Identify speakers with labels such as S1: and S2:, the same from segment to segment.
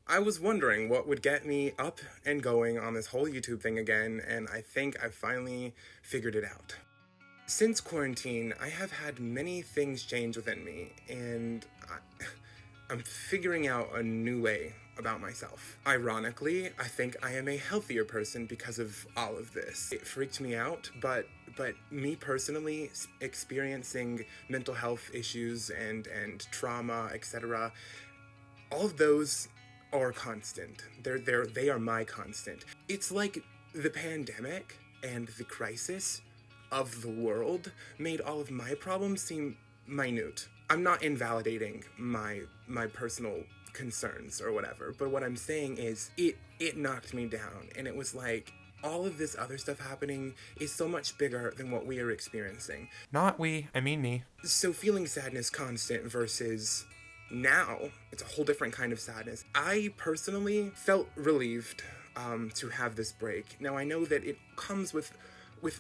S1: I was wondering what would get me up and going on this whole YouTube thing again, and I think I finally figured it out. Since quarantine, I have had many things change within me, and I'm figuring out a new way about myself. Ironically, I think I am a healthier person because of all of this. It freaked me out, but me personally experiencing mental health issues and trauma, etc., all of those are constant. They are my constant. It's like the pandemic and the crisis of the world made all of my problems seem minute. I'm not invalidating my personal concerns or whatever, but what I'm saying is it knocked me down, and it was like all of this other stuff happening is so much bigger than what we are experiencing.
S2: Not we, I mean me.
S1: So feeling sadness constant versus now, it's a whole different kind of sadness. I personally felt relieved to have this break. Now I know that it comes with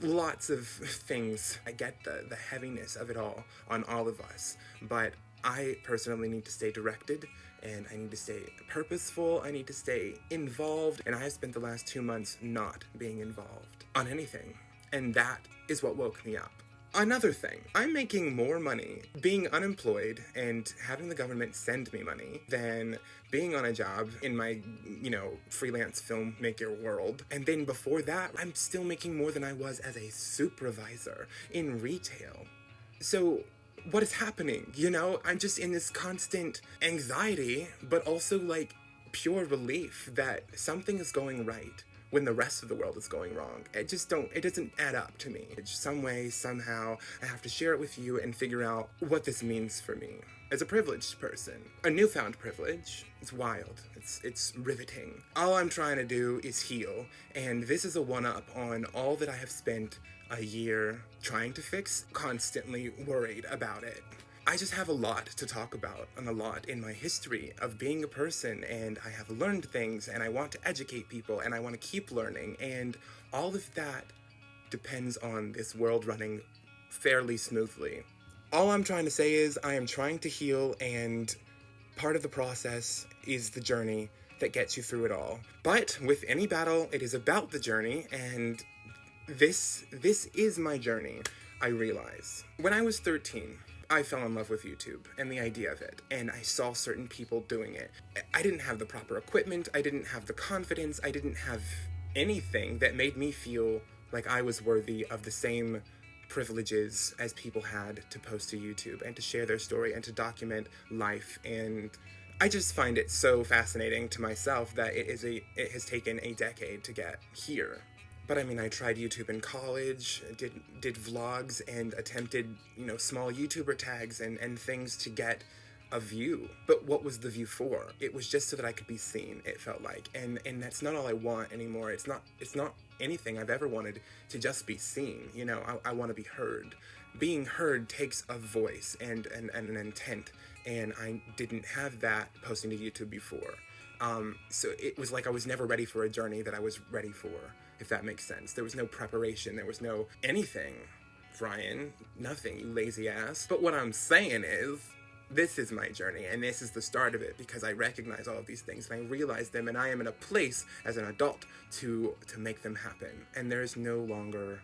S1: lots of things. I get the heaviness of it all on all of us, but I personally need to stay directed, and I need to stay purposeful, I need to stay involved, and I have spent the last 2 months not being involved on anything, and that is what woke me up. Another thing, I'm making more money being unemployed and having the government send me money than being on a job in my, freelance filmmaker world. And then before that, I'm still making more than I was as a supervisor in retail. So what is happening? I'm just in this constant anxiety, but also like pure relief that something is going right when the rest of the world is going wrong. It doesn't add up to me. It's some way, somehow, I have to share it with you and figure out what this means for me as a privileged person. A newfound privilege. It's wild. It's riveting. All I'm trying to do is heal, and this is a one-up on all that I have spent a year trying to fix, constantly worried about it. I just have a lot to talk about and a lot in my history of being a person, and I have learned things, and I want to educate people, and I want to keep learning, and all of that depends on this world running fairly smoothly. All I'm trying to say is I am trying to heal, and part of the process is the journey that gets you through it all. But with any battle, it is about the journey, and this is my journey, I realize. When I was 13, I fell in love with YouTube and the idea of it, and I saw certain people doing it. I didn't have the proper equipment, I didn't have the confidence, I didn't have anything that made me feel like I was worthy of the same privileges as people had to post to YouTube and to share their story and to document life. And I just find it so fascinating to myself that it has taken a decade to get here. But I tried YouTube in college, did vlogs, and attempted, small YouTuber tags and things to get a view. But what was the view for? It was just so that I could be seen, it felt like. And that's not all I want anymore. It's not anything I've ever wanted to just be seen. I want to be heard. Being heard takes a voice and an intent, and I didn't have that posting to YouTube before. So it was like I was never ready for a journey that I was ready for, if that makes sense. There was no preparation, there was no anything, Ryan, nothing, you lazy ass. But what I'm saying is, this is my journey, and this is the start of it, because I recognize all of these things, and I realize them, and I am in a place as an adult to make them happen. And there is no longer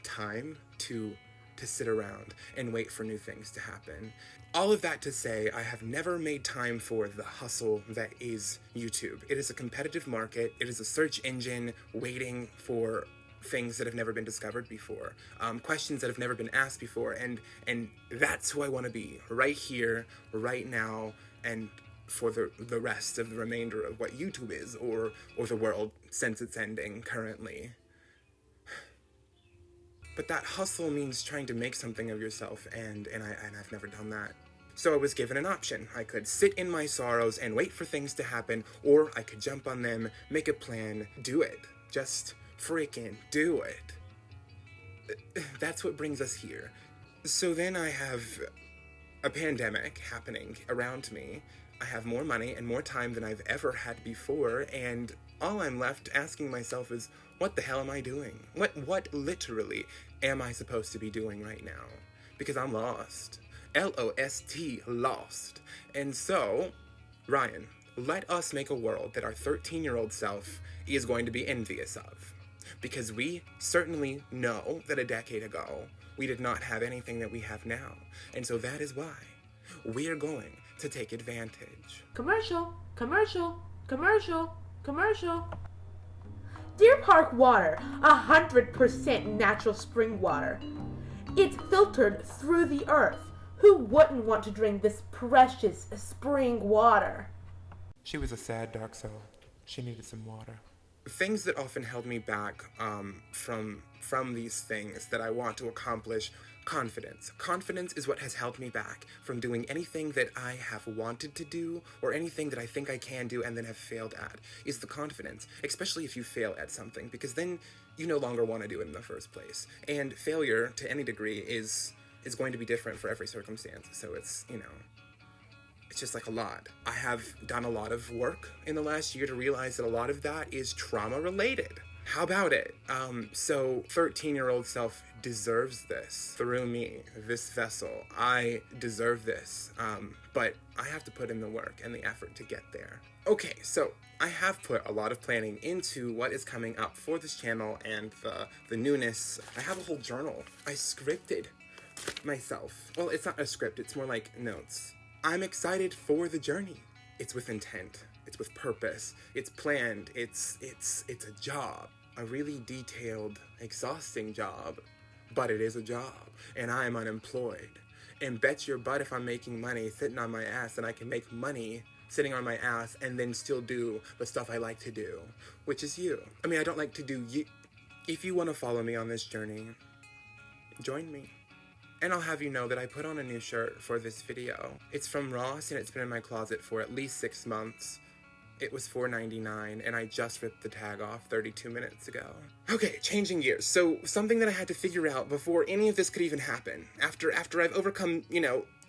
S1: time to sit around and wait for new things to happen. All of that to say, I have never made time for the hustle that is YouTube. It is a competitive market. It is a search engine waiting for things that have never been discovered before, questions that have never been asked before, and that's who I want to be, right here, right now, and for the rest of the remainder of what YouTube is, or the world since its ending currently. But that hustle means trying to make something of yourself, and I've never done that. So I was given an option. I could sit in my sorrows and wait for things to happen, or I could jump on them, make a plan, do it. Just freaking do it. That's what brings us here. So then I have a pandemic happening around me. I have more money and more time than I've ever had before, and all I'm left asking myself is, what the hell am I doing? What literally am I supposed to be doing right now? Because I'm lost. L-O-S-T, lost. And so, Ryan, let us make a world that our 13-year-old self is going to be envious of. Because we certainly know that a decade ago, we did not have anything that we have now. And so that is why we're going to take advantage.
S2: Commercial, commercial, commercial, commercial. Deer Park water, 100% natural spring water. It's filtered through the earth. Who wouldn't want to drink this precious spring water?
S1: She was a sad, dark soul. She needed some water. Things that often held me back from these things that I want to accomplish: confidence. Confidence is what has held me back from doing anything that I have wanted to do or anything that I think I can do and then have failed at, is the confidence, especially if you fail at something, because then you no longer want to do it in the first place. And failure, to any degree, is going to be different for every circumstance. So it's, it's just like a lot. I have done a lot of work in the last year to realize that a lot of that is trauma related. How about it? So 13-year-old self deserves this through me, this vessel. I deserve this, but I have to put in the work and the effort to get there. Okay, so I have put a lot of planning into what is coming up for this channel and the newness. I have a whole journal. I scripted myself. Well, it's not a script, it's more like notes. I'm excited for the journey. It's with intent. It's with purpose. It's planned. It's a job. A really detailed, exhausting job. But it is a job. And I am unemployed. And bet your butt if I'm making money sitting on my ass, and I can make money sitting on my ass and then still do the stuff I like to do, which is you. I mean, I don't like to do you. If you want to follow me on this journey, join me. And I'll have you know that I put on a new shirt for this video. It's from Ross, and it's been in my closet for at least 6 months. It was $4.99, and I just ripped the tag off 32 minutes ago. Okay, changing gears. So, something that I had to figure out before any of this could even happen, after I've overcome,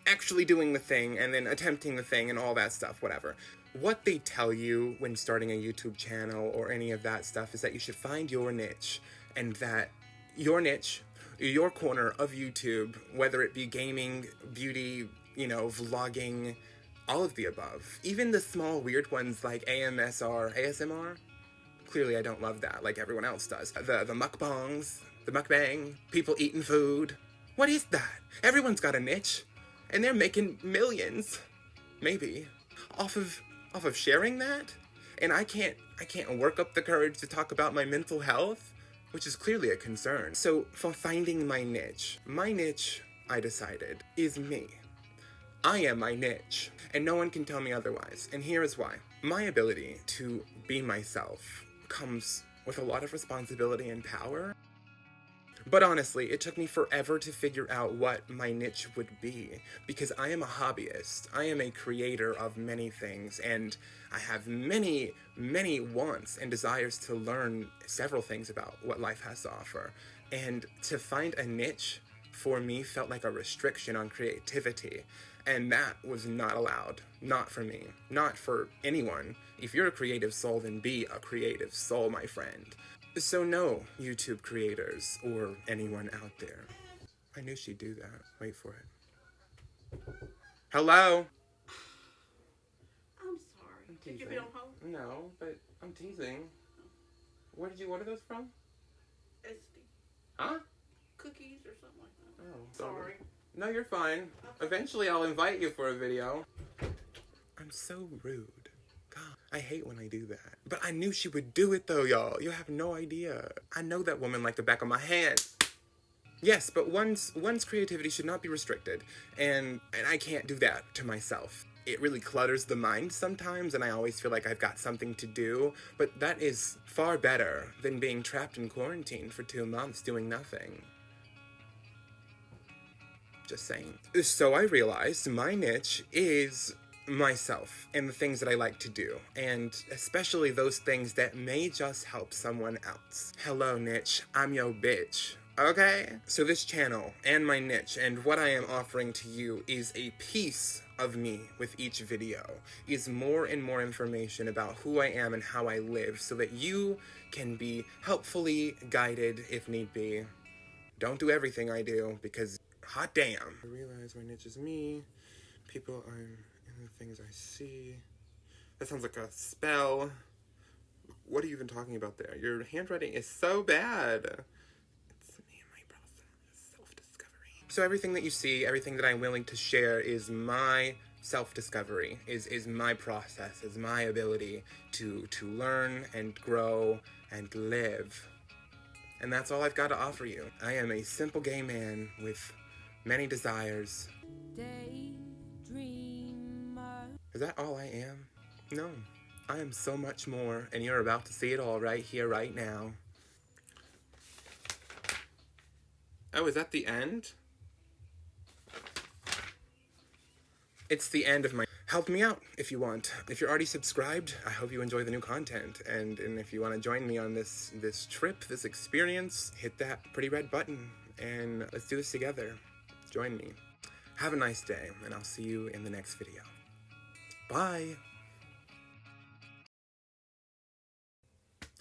S1: actually doing the thing, and then attempting the thing, and all that stuff, whatever. What they tell you when starting a YouTube channel or any of that stuff is that you should find your niche, and that your niche, your corner of YouTube, whether it be gaming, beauty, vlogging, all of the above. Even the small weird ones like ASMR. Clearly I don't love that like everyone else does. The mukbangs, the mukbang, people eating food. What is that? Everyone's got a niche, and they're making millions, maybe, off of sharing that. And I can't work up the courage to talk about my mental health, which is clearly a concern. So for finding my niche, I decided, is me. I am my niche, and no one can tell me otherwise, and here is why. My ability to be myself comes with a lot of responsibility and power, but honestly, it took me forever to figure out what my niche would be, because I am a hobbyist. I am a creator of many things, and I have many, many wants and desires to learn several things about what life has to offer, and to find a niche for me felt like a restriction on creativity. And that was not allowed. Not for me. Not for anyone. If you're a creative soul, then be a creative soul, my friend. So no, YouTube creators, or anyone out there. I knew she'd do that. Wait for it. Hello?
S3: I'm sorry. Did you be on hold?
S1: No, but I'm teasing. Where did you order those from?
S3: SD.
S1: Huh?
S3: Cookies or something like that.
S1: Oh,
S3: Sorry.
S1: No, you're fine. Eventually I'll invite you for a video. I'm so rude. God, I hate when I do that. But I knew she would do it though, y'all. You have no idea. I know that woman like the back of my hand. Yes, but one's creativity should not be restricted. And I can't do that to myself. It really clutters the mind sometimes, and I always feel like I've got something to do. But that is far better than being trapped in quarantine for 2 months doing nothing. Just saying. So I realized my niche is myself and the things that I like to do, and especially those things that may just help someone else. Hello, niche. I'm your bitch. Okay? So this channel and my niche and what I am offering to you is a piece of me with each video, is more and more information about who I am and how I live, so that you can be helpfully guided if need be. Don't do everything I do, because hot damn. I realize my niche is me, people I'm in the things I see, That sounds like a spell. What are you even talking about there? Your handwriting is so bad. It's me and my process, self-discovery. So everything that you see, everything that I'm willing to share is my self-discovery, is my process, is my ability to learn and grow and live. And that's all I've got to offer you. I am a simple gay man with many desires. Is that all I am? No. I am so much more, and you're about to see it all right here, right now. Oh, is that the end? It's the end of my... Help me out if you want. If you're already subscribed, I hope you enjoy the new content. And if you want to join me on this trip, this experience, hit that pretty red button. And let's do this together. Join me. Have a nice day, and I'll see you in the next video. Bye!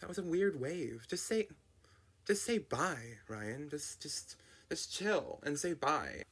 S1: That was a weird wave. Just say bye, Ryan. Just chill and say bye.